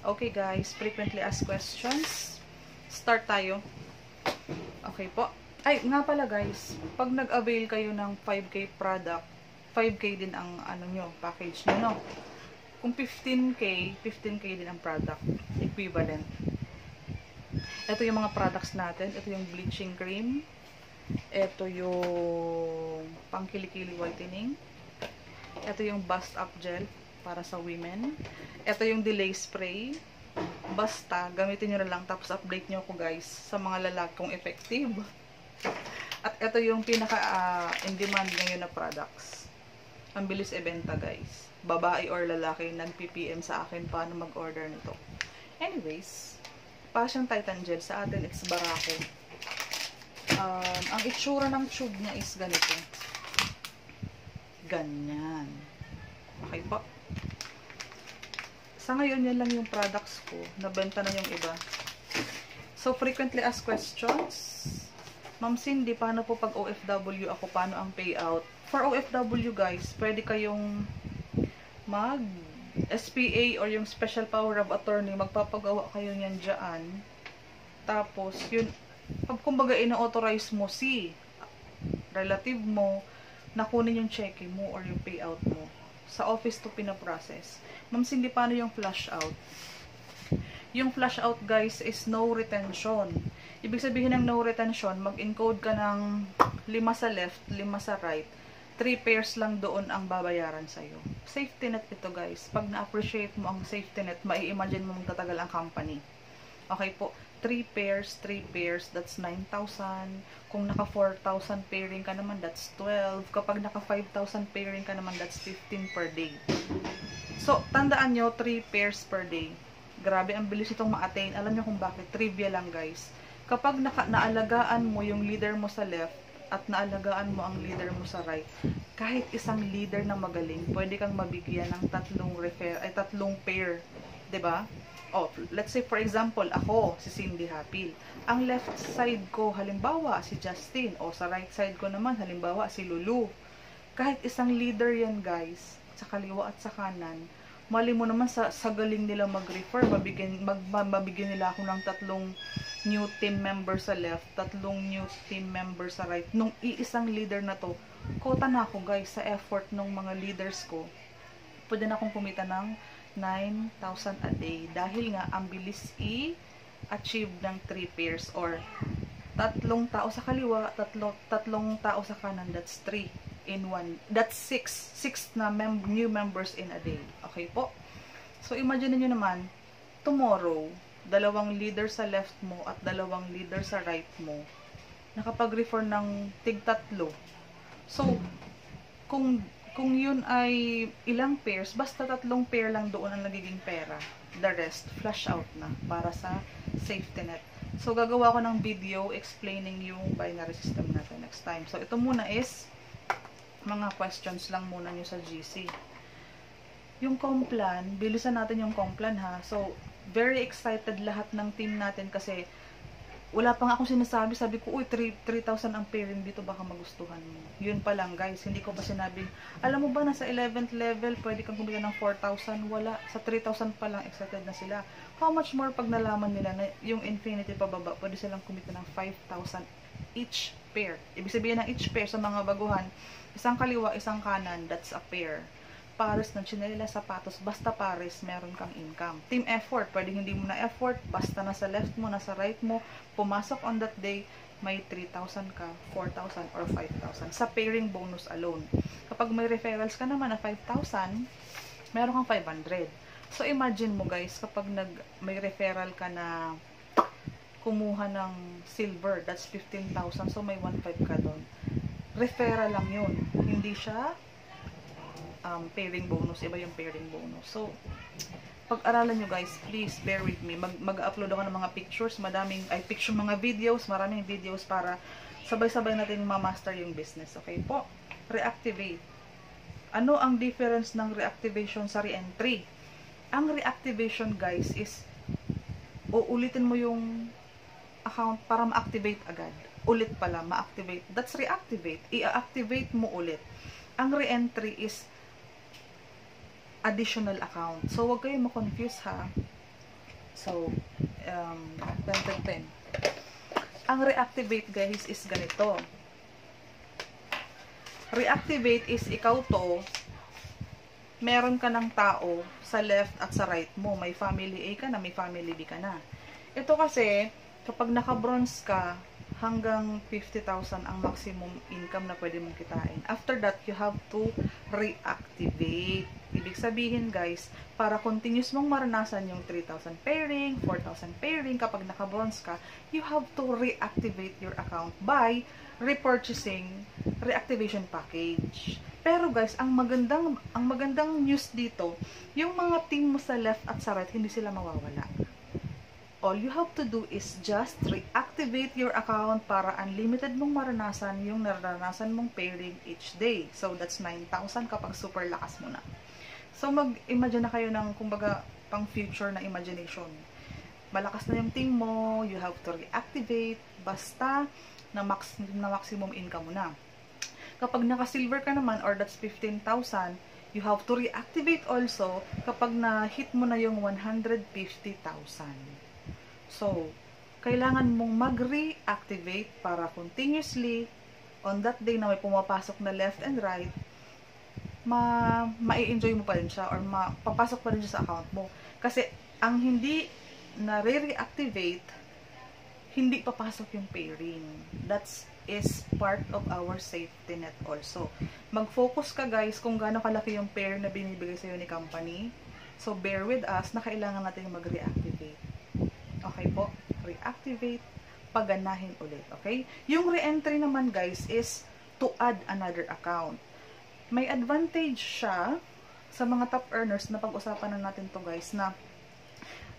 Okay guys, frequently asked questions. Start tayo. Okay po. Ay, nga pala guys, pag nag-avail kayo ng 5K product, 5K din ang ano nyo, package nyo, no? Kung 15K, 15K din ang product. Equivalent. Ito yung mga products natin. Ito yung bleaching cream. Ito yung pangkilikili whitening. Ito yung bust up gel para sa women. Ito yung delay spray. Basta, gamitin nyo na lang. Tapos update nyo ako guys sa mga lalaki kung effective. At ito yung pinaka in demand ngayon na products. Ang bilis ibenta guys. Babae or lalaki nag-PPM sa akin paano mag-order nito. Anyways, Passion Titan Gel sa atin it's Barako. Ang itsura ng tube niya is ganito. Ganyan. Okay po. Sa ngayon, yan lang yung products ko. Nabenta na yung iba. So, frequently asked questions. Ma'am Cindy, paano po pag OFW ako? Paano ang payout? For OFW guys, pwede kayong mag SPA or yung Special Power of Attorney. Magpapagawa kayo niyan dyan. Tapos, yun, pag kumbaga ina-authorize mo si relative mo, nakunin yung cheque mo or yung payout mo. Sa office to pinaprocess. Ma'am Cindy, paano yung flush out? Yung flush out guys is no retention. Ibig sabihin ng no retention, mag-encode ka ng 5 sa left, 5 sa right. 3 pairs lang doon ang babayaran sa'yo. Safety net ito guys. Pag na-appreciate mo ang safety net, mai-imagine mo magtatagal ang company. Okay po. 3 pairs, that's 9,000. Kung naka 4,000 pairing ka naman, that's 12. Kapag naka 5,000 pairing ka naman, that's 15 per day. So, tandaan nyo, 3 pairs per day. Grabe, ang bilis itong ma-attain. Alam nyo kung bakit? Trivia lang guys. Kapag naalagaan mo yung leader mo sa left at naalagaan mo ang leader mo sa right, kahit isang leader na magaling, pwede kang mabigyan ng 3 pair. 'Di ba? Oh, let's say for example, ako, si Cindy Hapil. Ang left side ko, halimbawa, si Justin. O sa right side ko naman, halimbawa, si Lulu. Kahit isang leader yan, guys, sa kaliwa at sa kanan, mali mo naman sa galing nila mag-refer, mabigyan nila ako ng 3 new team member sa left, 3 new team member sa right. Nung iisang leader na to, kota na ako, guys, sa effort ng mga leaders ko. Pwede na akong kumita ng 9,000 a day. Dahil nga, ang bilis i-achieve ng 3 pairs or 3 tao sa kaliwa, 3 tao sa kanan, that's 3 in 1. That's 6 na new members in a day. Okay po? So, imagine niyo naman, tomorrow, 2 leader sa left mo at 2 leader sa right mo, nakapag-refer ng tig-3. So, kung yun ay ilang pairs, basta 3 pair lang doon ang nagiging pera. The rest, flush out na para sa safety net. So, gagawa ko ng video explaining yung binary system natin next time. So, ito muna is mga questions lang muna nyo sa GC. Yung Complan, bilisan natin yung Complan ha. So, very excited lahat ng team natin kasi wala pa nga akong sinasabi. Sabi ko, uy, 3,000 ang pairing dito, baka magustuhan mo. Yun pa lang, guys. Hindi ko pa sinabing, alam mo ba, nasa 11th level, pwede kang kumita ng 4,000. Wala. Sa 3,000 pa lang, excited na sila. How much more pag nalaman nila na yung infinity pababa, pwede silang kumita ng 5,000 each pair. Ibig sabihin ng each pair sa mga baguhan, isang kaliwa, isang kanan, that's a pair. Pares ng tsinelas, sapatos, basta pares, meron kang income. Team effort, pwedeng hindi mo na effort, basta nasa left mo, nasa right mo, pumasok on that day, may 3,000 ka, 4,000 or 5,000 sa pairing bonus alone. Kapag may referrals ka naman na 5,000, meron kang 500. So imagine mo guys, kapag may referral ka na kumuha ng silver, that's 15,000, so may 1,500 ka doon. Referral lang yun, hindi siya pairing bonus, iba yung pairing bonus. So, pag-aralan nyo guys, please bear with me. Mag-upload ako ng mga pictures, mga videos, maraming videos para sabay-sabay natin ma-master yung business. Okay po? Reactivate. Ano ang difference ng reactivation sa re-entry? Ang reactivation guys is uulitin mo yung account para ma-activate agad. Ulit pala, ma-activate. That's reactivate. I-activate mo ulit. Ang re-entry is additional account. So, wag kayong ma-confuse ha. So, 10. Ang reactivate guys is ganito. Reactivate is ikaw to, meron ka ng tao sa left at sa right mo. May family A ka na, may family B ka na. Ito kasi, kapag naka-bronze ka, hanggang 50,000 ang maximum income na pwede mong kitain. After that, you have to reactivate. Ibig sabihin guys, para continuous mong maranasan yung 3,000 pairing, 4,000 pairing, kapag naka-bronze ka, you have to reactivate your account by repurchasing reactivation package. Pero guys, ang magandang news dito, yung mga team mo sa left at sa right, hindi sila mawawala. All you have to do is just reactivate your account para unlimited mong maranasan yung naranasan mong pairing each day. So, that's 9,000 kapag super lakas mo na. So, mag-imagine na kayo ng, kumbaga, pang future na imagination. Malakas na yung team mo, you have to reactivate, basta na maximum income mo na. Kapag naka-silver ka naman, or that's 15,000, you have to reactivate also kapag na-hit mo na yung 150,000. So, kailangan mong mag-reactivate para continuously, on that day na may pumapasok na left and right, ma-enjoy mo pa rin siya or papasok pa rin siya sa account mo. Kasi, ang hindi na re-reactivate, hindi papasok yung pairing. That is part of our safety net also. Mag-focus ka guys kung gaano kalaki yung pair na binibigay sa'yo ni company. So, bear with us na kailangan natin mag-reactivate. Okay po? Reactivate, paganahin ulit. Okay? Yung re-entry naman guys is to add another account. May advantage siya sa mga top earners na pag-usapan na natin to guys na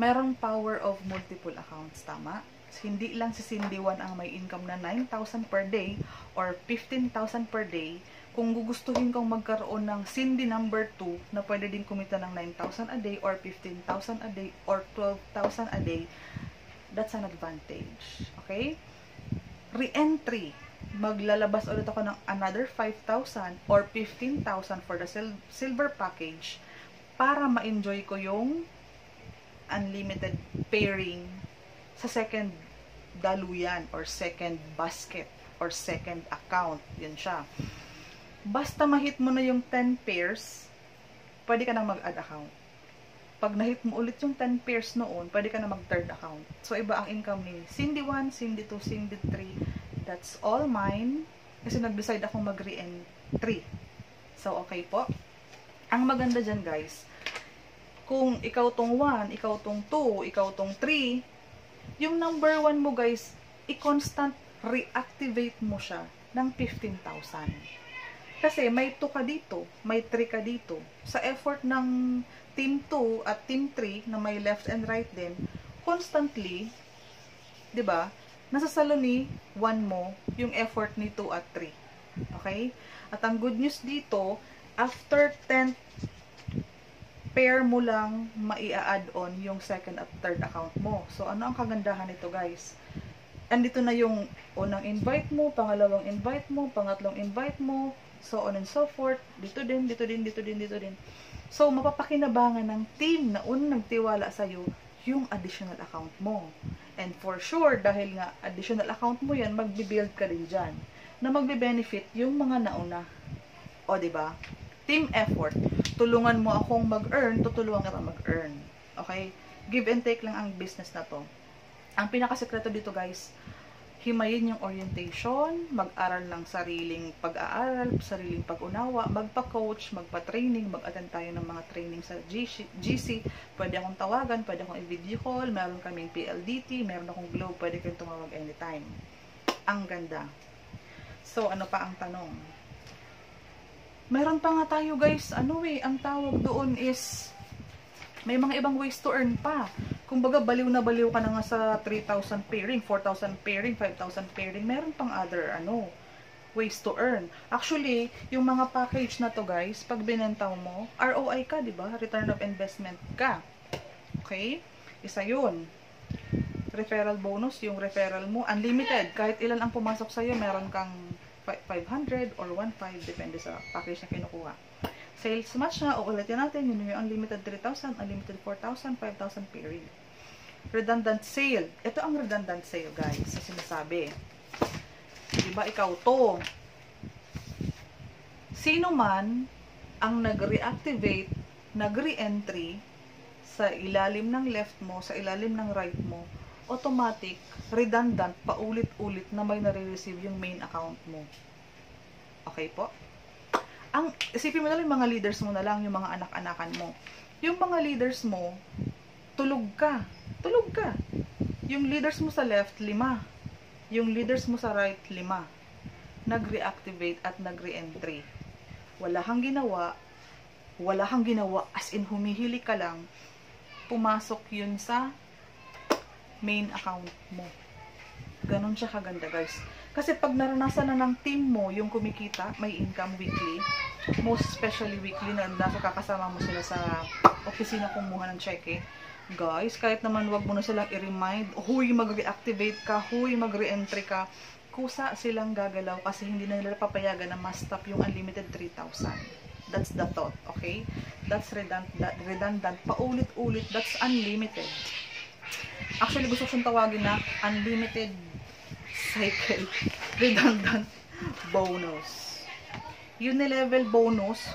merong power of multiple accounts. Tama? Hindi lang si Cindy 1 ang may income na 9,000 per day or 15,000 per day. Kung gugustuhin kong magkaroon ng Cindy number 2 na pwede din kumita ng 9,000 a day or 15,000 a day or 12,000 a day, that's an advantage. Okay? Re-entry. Maglalabas ulit ako ng another 5,000 or 15,000 for the silver package para ma-enjoy ko yung unlimited pairing sa second daluyan or second basket or second account. Yun siya. Basta ma-hit mo na yung 10 pairs, pwede ka nang mag-add account. Pag na-hit mo ulit yung 10 pairs noon, pwede ka na mag-third account. So, iba ang income ni Cindy 1, Cindy 2, Cindy 3. That's all mine. Kasi nag-decide akong mag-re-entry. So, okay po. Ang maganda dyan, guys, kung ikaw tong 1, ikaw tong 2, ikaw tong 3, yung number 1 mo, guys, i-constant reactivate mo siya ng 15,000. Kasi may 2 ka dito, may 3 ka dito. Sa effort ng team 2 at team 3 na may left and right din, constantly, 'di ba? Nasasalo ni 1 mo yung effort ni 2 at 3. Okay? At ang good news dito, after 10 pair mo lang mai-add on yung second at third account mo. So ano ang kagandahan nito, guys? Andito na yung unang invite mo, pangalawang invite mo, pangatlong invite mo, so on and so forth, dito din, dito din, dito din, dito din. So, mapapakinabangan ng team na unang nagtiwala sa'yo yung additional account mo. And for sure, dahil nga additional account mo yan, magbibuild ka rin dyan na magbe-benefit yung mga nauna. O, diba? Team effort. Tulungan mo akong mag-earn, tutulungan ka mag-earn. Okay? Give and take lang ang business na to. Ang pinakasekreto dito, guys, himayin yung orientation, mag-aral ng sariling pag-aaral, sariling pag-unawa, magpa-coach, magpa-training, mag-attend tayo ng mga training sa GC, pwede akong tawagan, pwede akong i-video call, meron kaming PLDT, meron akong Globe, pwede kayong tumawag anytime. Ang ganda. So, ano pa ang tanong? Meron pa nga tayo, guys, ang tawag doon is, may mga ibang ways to earn pa. Kumbaga, baliw na baliw ka na nga sa 3,000 pairing, 4,000 pairing, 5,000 pairing. Meron pang other, ways to earn. Actually, yung mga package na to, guys, pag binenta mo, ROI ka, di ba? Return of investment ka. Okay? Isa yun. Referral bonus, yung referral mo, unlimited. Kahit ilan ang pumasok sa'yo, meron kang 500 or 1,500, depende sa package na kinukuha. Sales match na, uulitin natin, yun yung unlimited 3,000, unlimited 4,000, 5,000 pairing. redundant sale. Ito ang redundant sale, guys, sa sinasabi. Diba, ikaw to. Sino man ang nag-reactivate, nag-re-entry sa ilalim ng left mo, sa ilalim ng right mo, automatic, redundant, paulit-ulit na may nare-receive yung main account mo. Okay po? Isipin mo na lang yung mga leaders mo na lang, yung mga anak-anakan mo. Yung mga leaders mo, tulog ka. Tulog ka. Yung leaders mo sa left, 5. Yung leaders mo sa right, 5. Nag-reactivate at nag-re-entry. Wala kang ginawa, as in humihili ka lang, pumasok yun sa main account mo. Ganon siya kaganda, guys. Kasi pag naranasan na ng team mo yung kumikita, may income weekly, most especially weekly na nasa kakasama mo sila sa opisina kumuha ng cheque, guys, kahit naman wag mo na silang i-remind, huy, mag-reactivate ka, huy, mag-re-entry ka, kusa silang gagalaw kasi hindi na nila papayagan na ma-stop yung unlimited 3,000. That's the thought, okay? That's redundant, paulit-ulit, that's unlimited. Actually, gusto kong tawagin na unlimited cycle redundant bonus. Unilevel bonus,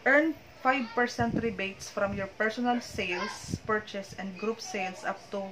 earn 5% rebates from your personal sales, purchase, and group sales up to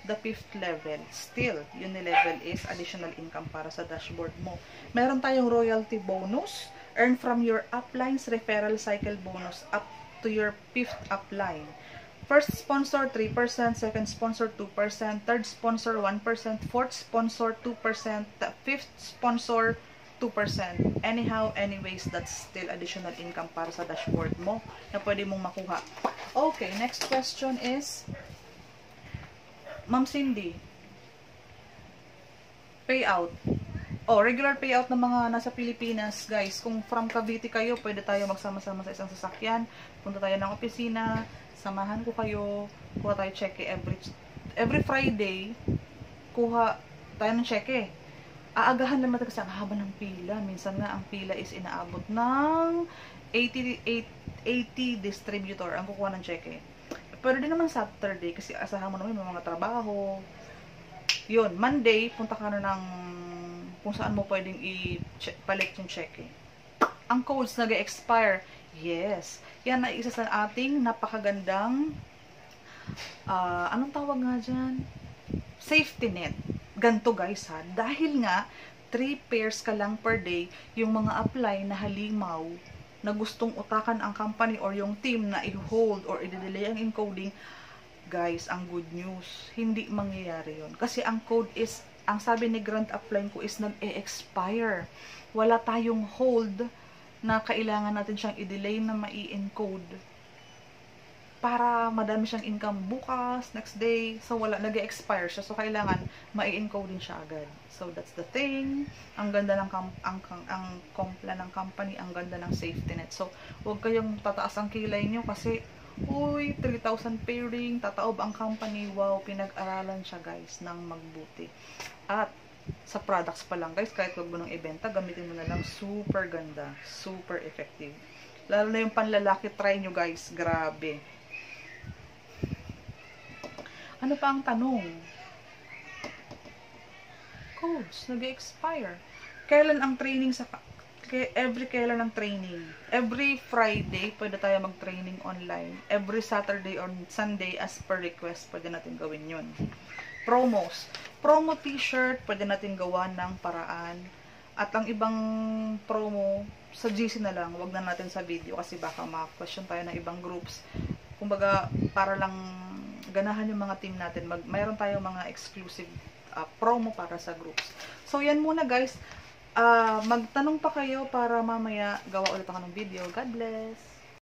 the 5th level. Still, Unilevel is additional income para sa dashboard mo. Meron tayong royalty bonus, earn from your uplines referral cycle bonus up to your 5th upline. First sponsor 3%, second sponsor 2%, third sponsor 1%, fourth sponsor 2%, fifth sponsor 2%. Anyhow, anyways, that's still additional income para sa dashboard mo na pwede mong makuha. Okay, next question is, Ma'am Cindy, payout. Regular payout ng mga nasa Pilipinas, guys. Kung from Cavite kayo, pwede tayo magsama-sama sa isang sasakyan. Punta tayo ng opisina, samahan ko kayo, kuha tayo cheque every Friday, kuha tayo ng cheque. Aagahan naman kasi ang haba ng pila. Minsan nga, ang pila is inaabot ng 80 distributor ang kukuha ng cheque. Pero din naman Saturday, kasi asahan mo naman yung mga trabaho. Yun, Monday, punta ka na ng kung saan mo pwedeng ipalit yung cheque. Ang codes nag-expire. Yes. Yan ay isa sa ating napakagandang anong tawag nga dyan? Safety net. Ganto, guys, ha. Dahil nga 3 pairs ka lang per day yung mga apply na halimaw na gustong utakan ang company or yung team na i-hold or i-delay ang encoding, guys, ang good news, hindi mangyayari yun. Kasi ang code is, ang sabi ni Grand Upline ko is nag-e-expire. Wala tayong hold na kailangan natin siyang i-delay na mai-encode para madami siyang income bukas, next day. So, wala, nag-expire siya. So, kailangan mai-encode din siya agad. So, that's the thing. Ang ganda ng ang kompla ng company, ang ganda ng safety net. So, huwag kayong tataas ang kilay nyo kasi, uy, 3,000 pairing, tataob ang company. Wow, pinag-aralan siya, guys, ng magbuti. At, sa products pa lang, guys, kahit huwag mo nang ibenta, gamitin mo na lang. Super ganda. Super effective. Lalo na yung panlalaki, try nyo, guys. Grabe. Ano pa ang tanong? Codes, nag-expire. Kailan ang training sa... kailan ang training? Every Friday, pwede tayo mag-training online. Every Saturday or Sunday, as per request, pwede natin gawin yun. Promos. Promo t-shirt, pwede natin gawa ng paraan. At ang ibang promo, sa GC na lang, wag na natin sa video kasi baka ma-question tayo ng ibang groups. Kumbaga, para lang ganahan yung mga team natin. Mayroon tayong mga exclusive promo para sa groups. So, yan muna, guys. Magtanong pa kayo para mamaya gawa ulit ako ng video. God bless!